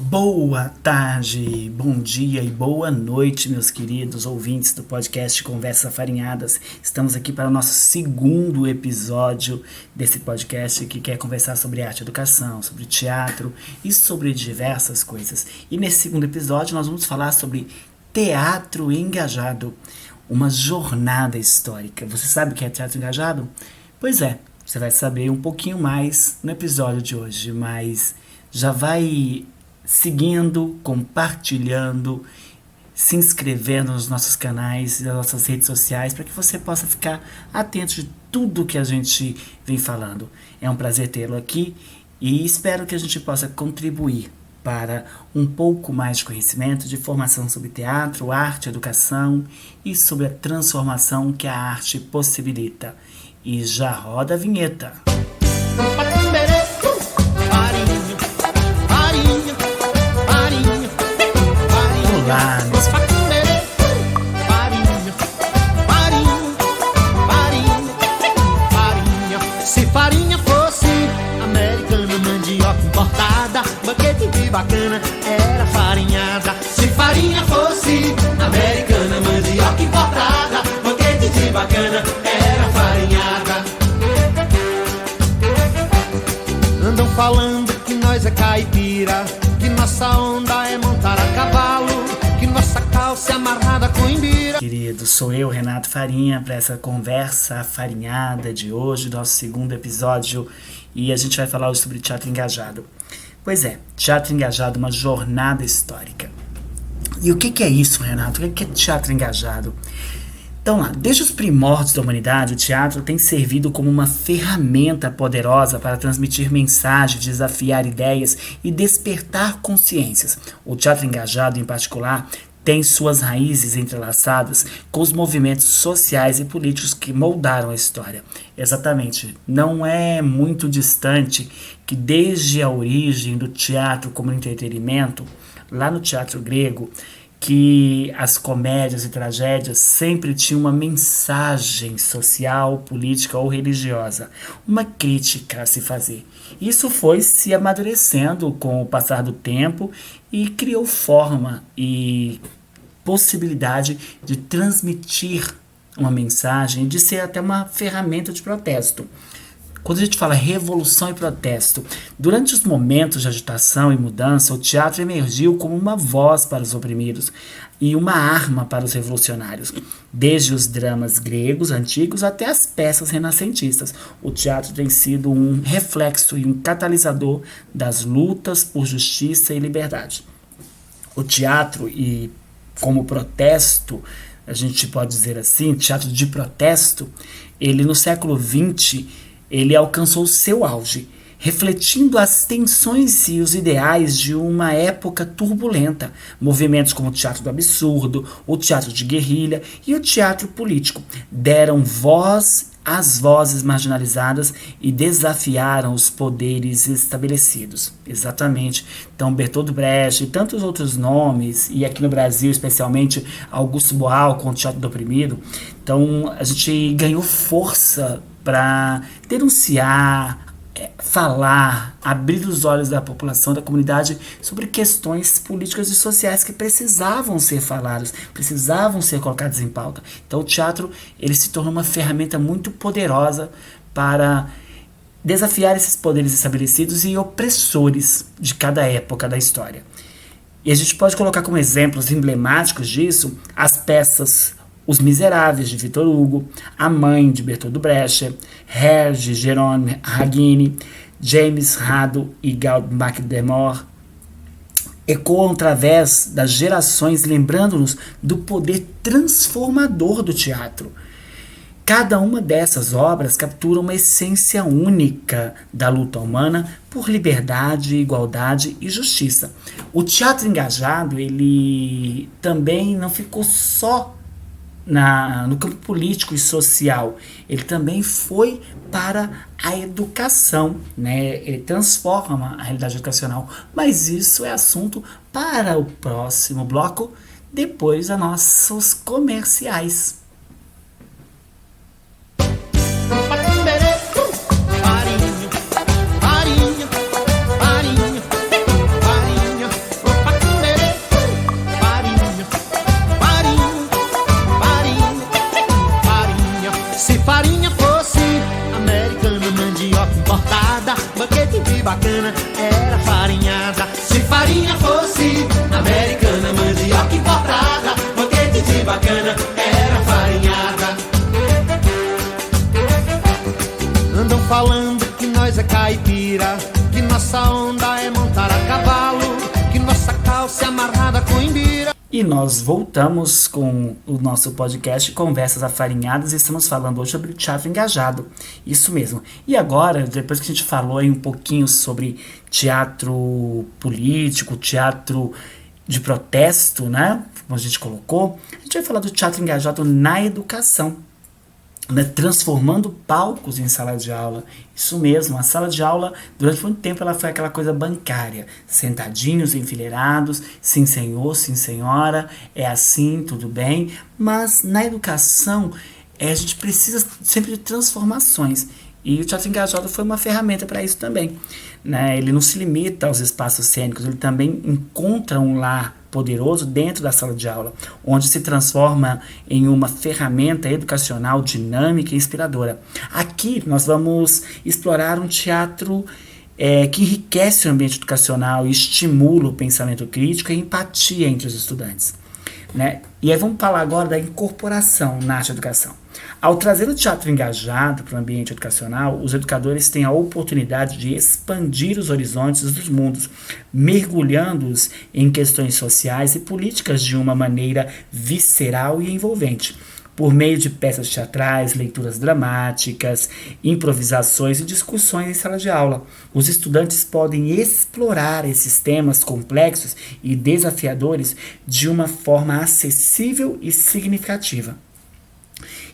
Boa tarde, bom dia e boa noite, meus queridos ouvintes do podcast Conversas Afarinhadas. Estamos aqui para o nosso segundo episódio desse podcast que quer conversar sobre arte e educação, sobre teatro e sobre diversas coisas. E nesse segundo episódio nós vamos falar sobre teatro engajado, uma jornada histórica. Você sabe o que é teatro engajado? Pois é, você vai saber um pouquinho mais no episódio de hoje, mas já vai seguindo, compartilhando, se inscrevendo nos nossos canais e nas nossas redes sociais para que você possa ficar atento de tudo que a gente vem falando. É um prazer tê-lo aqui e espero que a gente possa contribuir para um pouco mais de conhecimento, de formação sobre teatro, arte, educação e sobre a transformação que a arte possibilita. E já roda a vinheta. Olá, meus Se farinha fosse americana, mandioca importada, banquete de bacana era farinhada. Se farinha fosse americana, mandioca importada, banquete de bacana era farinhada. Andam falando que nós é caipira, que nossa onda é montar a cavalo, que nossa calça é amarrada com imbira. Querido, sou eu, Renato Farinha, para essa conversa afarinhada de hoje, nosso segundo episódio, e a gente vai falar hoje sobre teatro engajado. Pois é, teatro engajado, uma jornada histórica. E o que é isso, Renato? O que é teatro engajado? Então lá, desde os primórdios da humanidade, o teatro tem servido como uma ferramenta poderosa para transmitir mensagens, desafiar ideias e despertar consciências. O teatro engajado, em particular, tem suas raízes entrelaçadas com os movimentos sociais e políticos que moldaram a história. Exatamente, não é muito distante que desde a origem do teatro como entretenimento, lá no teatro grego, que as comédias e tragédias sempre tinham uma mensagem social, política ou religiosa, uma crítica a se fazer. Isso foi se amadurecendo com o passar do tempo e criou forma e possibilidade de transmitir uma mensagem e de ser até uma ferramenta de protesto. Quando a gente fala revolução e protesto, durante os momentos de agitação e mudança, o teatro emergiu como uma voz para os oprimidos e uma arma para os revolucionários. Desde os dramas gregos antigos até as peças renascentistas, o teatro tem sido um reflexo e um catalisador das lutas por justiça e liberdade. O teatro, e como protesto, a gente pode dizer assim, teatro de protesto, ele no século XX, ele alcançou seu auge, refletindo as tensões e os ideais de uma época turbulenta. Movimentos como o teatro do absurdo, o teatro de guerrilha e o teatro político deram voz às vozes marginalizadas e desafiaram os poderes estabelecidos. Exatamente. Então, Bertolt Brecht e tantos outros nomes, e aqui no Brasil, especialmente, Augusto Boal com o Teatro do Oprimido. Então, a gente ganhou força para denunciar, falar, abrir os olhos da população, da comunidade sobre questões políticas e sociais que precisavam ser faladas, precisavam ser colocadas em pauta. Então o teatro, ele se tornou uma ferramenta muito poderosa para desafiar esses poderes estabelecidos e opressores de cada época da história. E a gente pode colocar como exemplos emblemáticos disso as peças Os Miseráveis, de Victor Hugo, A Mãe, de Bertolt Brecht, Hair, de Jérôme Raggini, James Rado e Gal McDermott, ecoam através das gerações, lembrando-nos do poder transformador do teatro. Cada uma dessas obras captura uma essência única da luta humana por liberdade, igualdade e justiça. O teatro engajado, ele também não ficou só no campo político e social, ele também foi para a educação, né? Ele transforma a realidade educacional, mas isso é assunto para o próximo bloco, depois dos nossos comerciais. cana era farinhada. Andam falando que nós é caipira, que nossa onda é montar a cavalo, que nossa calça é amarrada com imbira. E nós voltamos com o nosso podcast Conversas Afarinhadas e estamos falando hoje sobre o teatro engajado. Isso mesmo. E agora, depois que a gente falou aí um pouquinho sobre teatro político, teatro de protesto, né? Como a gente colocou, a gente vai falar do teatro engajado na educação, né, transformando palcos em sala de aula. Isso mesmo, a sala de aula durante muito tempo ela foi aquela coisa bancária, sentadinhos, enfileirados, sim senhor, sim senhora, é assim, tudo bem, mas na educação a gente precisa sempre de transformações. E o teatro engajado foi uma ferramenta para isso também, né? Ele não se limita aos espaços cênicos, ele também encontra um lar poderoso dentro da sala de aula, onde se transforma em uma ferramenta educacional dinâmica e inspiradora. Aqui nós vamos explorar um teatro que enriquece o ambiente educacional e estimula o pensamento crítico e empatia entre os estudantes, né? E aí vamos falar agora da incorporação na arte educação. Ao trazer o teatro engajado para o ambiente educacional, os educadores têm a oportunidade de expandir os horizontes dos mundos, mergulhando-os em questões sociais e políticas de uma maneira visceral e envolvente, por meio de peças teatrais, leituras dramáticas, improvisações e discussões em sala de aula. Os estudantes podem explorar esses temas complexos e desafiadores de uma forma acessível e significativa.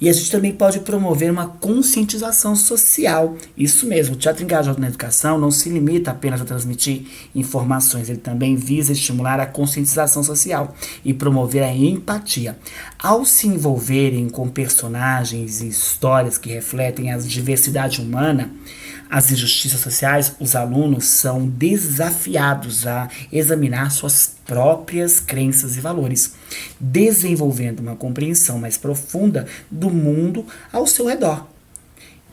E a gente também pode promover uma conscientização social. Isso mesmo, o teatro engajado na educação não se limita apenas a transmitir informações, ele também visa estimular a conscientização social e promover a empatia. Ao se envolverem com personagens e histórias que refletem a diversidade humana, as injustiças sociais, os alunos são desafiados a examinar suas próprias crenças e valores, desenvolvendo uma compreensão mais profunda do mundo ao seu redor.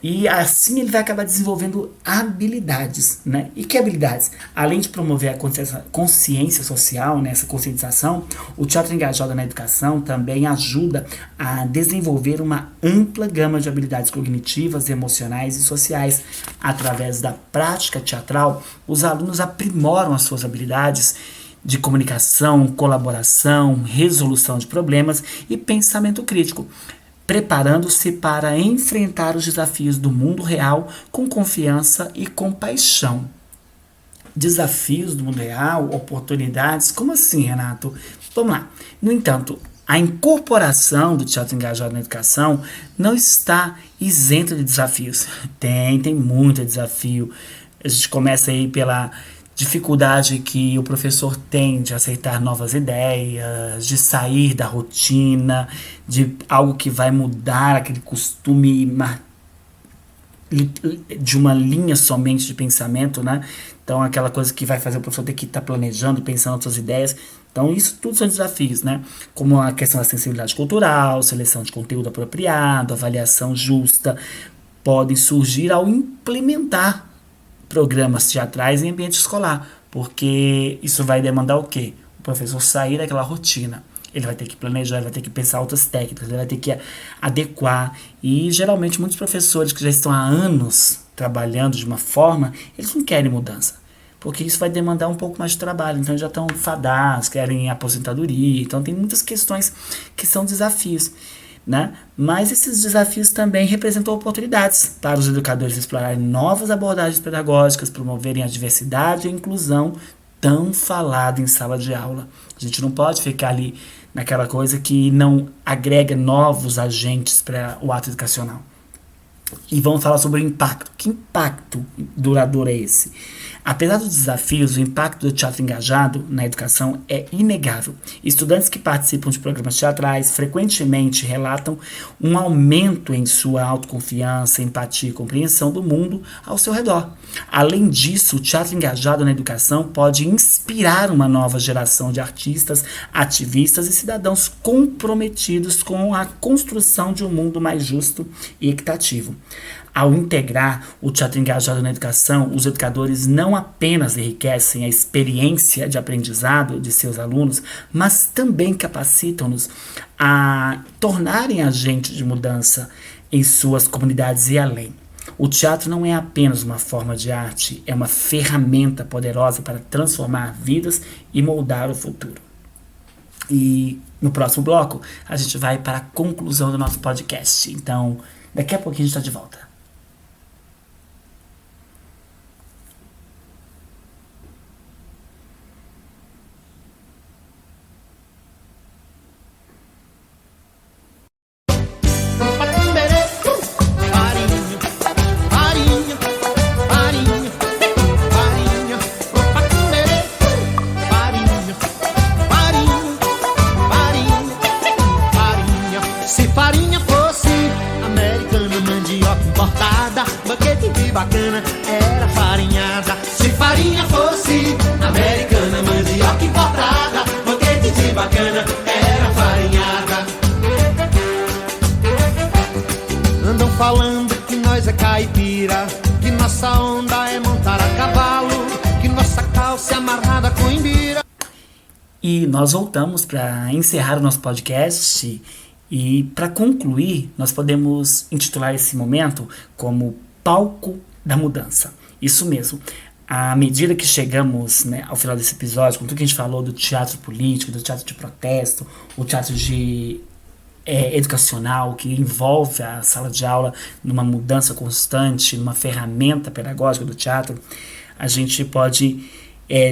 E assim ele vai acabar desenvolvendo habilidades, né? E que habilidades? Além de promover a consciência social, né, essa conscientização, o teatro engajado na educação também ajuda a desenvolver uma ampla gama de habilidades cognitivas, emocionais e sociais. Através da prática teatral, os alunos aprimoram as suas habilidades de comunicação, colaboração, resolução de problemas e pensamento crítico, preparando-se para enfrentar os desafios do mundo real com confiança e compaixão. Desafios do mundo real, oportunidades, como assim, Renato? Vamos lá. No entanto, a incorporação do teatro engajado na educação não está isenta de desafios. Tem muito desafio. A gente começa aí pela dificuldade que o professor tem de aceitar novas ideias, de sair da rotina, de algo que vai mudar aquele costume de uma linha somente de pensamento, né? Então, aquela coisa que vai fazer o professor ter que estar planejando, pensando nas suas ideias. Então, isso tudo são desafios, né? Como a questão da sensibilidade cultural, seleção de conteúdo apropriado, avaliação justa, podem surgir ao implementar programas teatrais em ambiente escolar, porque isso vai demandar o quê? O professor sair daquela rotina. Ele vai ter que planejar, ele vai ter que pensar outras técnicas, ele vai ter que adequar. E geralmente muitos professores que já estão há anos trabalhando de uma forma, eles não querem mudança, porque isso vai demandar um pouco mais de trabalho. Então já estão fadados, querem aposentadoria. Então tem muitas questões que são desafios, né? Mas esses desafios também representam oportunidades para os educadores explorarem novas abordagens pedagógicas, promoverem a diversidade e a inclusão tão falada em sala de aula. A gente não pode ficar ali naquela coisa que não agrega novos agentes para o ato educacional. E vamos falar sobre o impacto. Que impacto duradouro é esse? Apesar dos desafios, o impacto do teatro engajado na educação é inegável. Estudantes que participam de programas teatrais frequentemente relatam um aumento em sua autoconfiança, empatia e compreensão do mundo ao seu redor. Além disso, o teatro engajado na educação pode inspirar uma nova geração de artistas, ativistas e cidadãos comprometidos com a construção de um mundo mais justo e equitativo. Ao integrar o teatro engajado na educação, os educadores não apenas enriquecem a experiência de aprendizado de seus alunos, mas também capacitam-nos a tornarem agentes de mudança em suas comunidades e além. O teatro não é apenas uma forma de arte, é uma ferramenta poderosa para transformar vidas e moldar o futuro. E no próximo bloco, a gente vai para a conclusão do nosso podcast. Então, daqui a pouquinho a gente está de volta. Bacana, era farinhada. Se farinha fosse americana, mandioca importada, banquete de bacana, era farinhada. Andam falando que nós é caipira, que nossa onda é montar a cavalo, que nossa calça é amarrada com imbira. E nós voltamos para encerrar o nosso podcast. E para concluir, nós podemos intitular esse momento como palco da mudança. Isso mesmo. À medida que chegamos, né, ao final desse episódio, com tudo que a gente falou do teatro político, do teatro de protesto, o teatro educacional, que envolve a sala de aula numa mudança constante, numa ferramenta pedagógica do teatro, a gente pode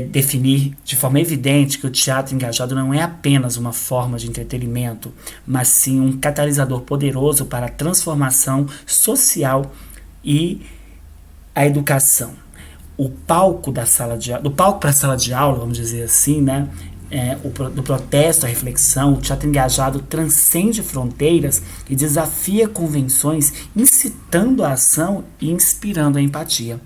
definir de forma evidente que o teatro engajado não é apenas uma forma de entretenimento, mas sim um catalisador poderoso para a transformação social e a educação. O palco da sala de do palco para a sala de aula, vamos dizer assim, né? Do protesto à reflexão, o teatro engajado transcende fronteiras e desafia convenções, incitando a ação e inspirando a empatia.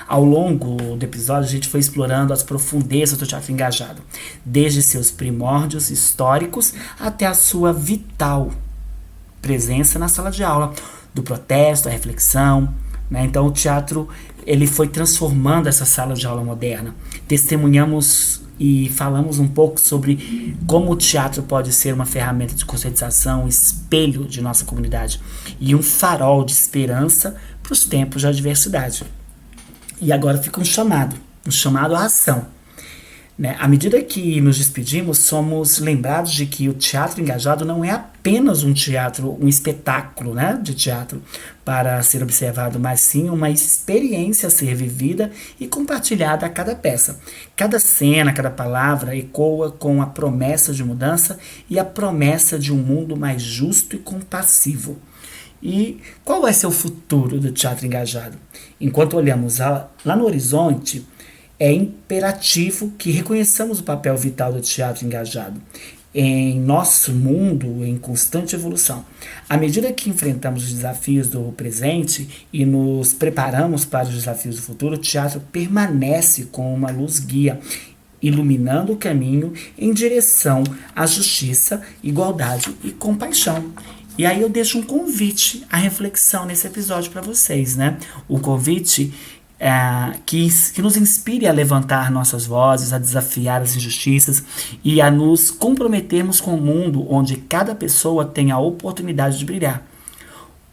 Ao longo do episódio, a gente foi explorando as profundezas do teatro engajado, desde seus primórdios históricos até a sua vital presença na sala de aula, do protesto à reflexão, né? Então o teatro ele foi transformando essa sala de aula moderna. Testemunhamos e falamos um pouco sobre como o teatro pode ser uma ferramenta de conscientização, espelho de nossa comunidade e um farol de esperança para os tempos de adversidade. E agora fica um chamado à ação. Né? À medida que nos despedimos, somos lembrados de que o teatro engajado não é apenas um espetáculo, né, de teatro para ser observado, mas sim uma experiência a ser vivida e compartilhada a cada peça. Cada cena, cada palavra ecoa com a promessa de mudança e a promessa de um mundo mais justo e compassivo. E qual vai ser o futuro do teatro engajado? Enquanto olhamos lá no horizonte, é imperativo que reconheçamos o papel vital do teatro engajado em nosso mundo em constante evolução. À medida que enfrentamos os desafios do presente e nos preparamos para os desafios do futuro, o teatro permanece como uma luz guia, iluminando o caminho em direção à justiça, igualdade e compaixão. E aí eu deixo um convite à reflexão nesse episódio para vocês, né? O convite que nos inspire a levantar nossas vozes, a desafiar as injustiças e a nos comprometermos com um mundo onde cada pessoa tem a oportunidade de brilhar.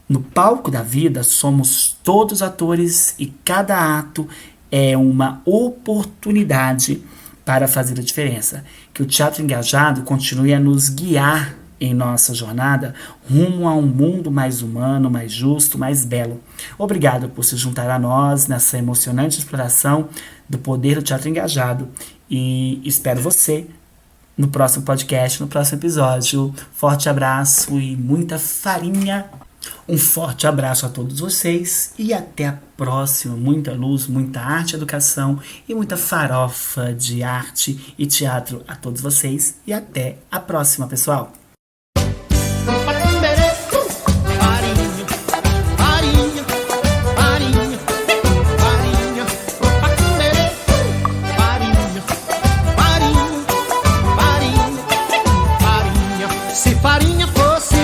No palco da vida, somos todos atores e cada ato é uma oportunidade para fazer a diferença. Que o teatro engajado continue a nos guiar em nossa jornada rumo a um mundo mais humano, mais justo, mais belo. Obrigado por se juntar a nós nessa emocionante exploração do poder do teatro engajado e espero você no próximo podcast, no próximo episódio. Forte abraço e muita farinha. Um forte abraço a todos vocês e até a próxima. Muita luz, muita arte, educação e muita farofa de arte e teatro a todos vocês e até a próxima, pessoal. Se farinha fosse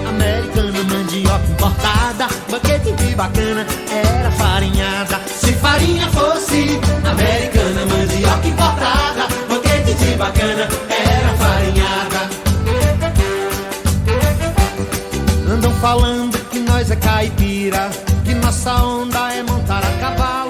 americana, mandioca importada, banquete de bacana era farinhada. Se farinha fosse americana, mandioca importada, banquete de bacana era farinhada. Andam falando que nós é caipira, que nossa onda é montar a cavalo,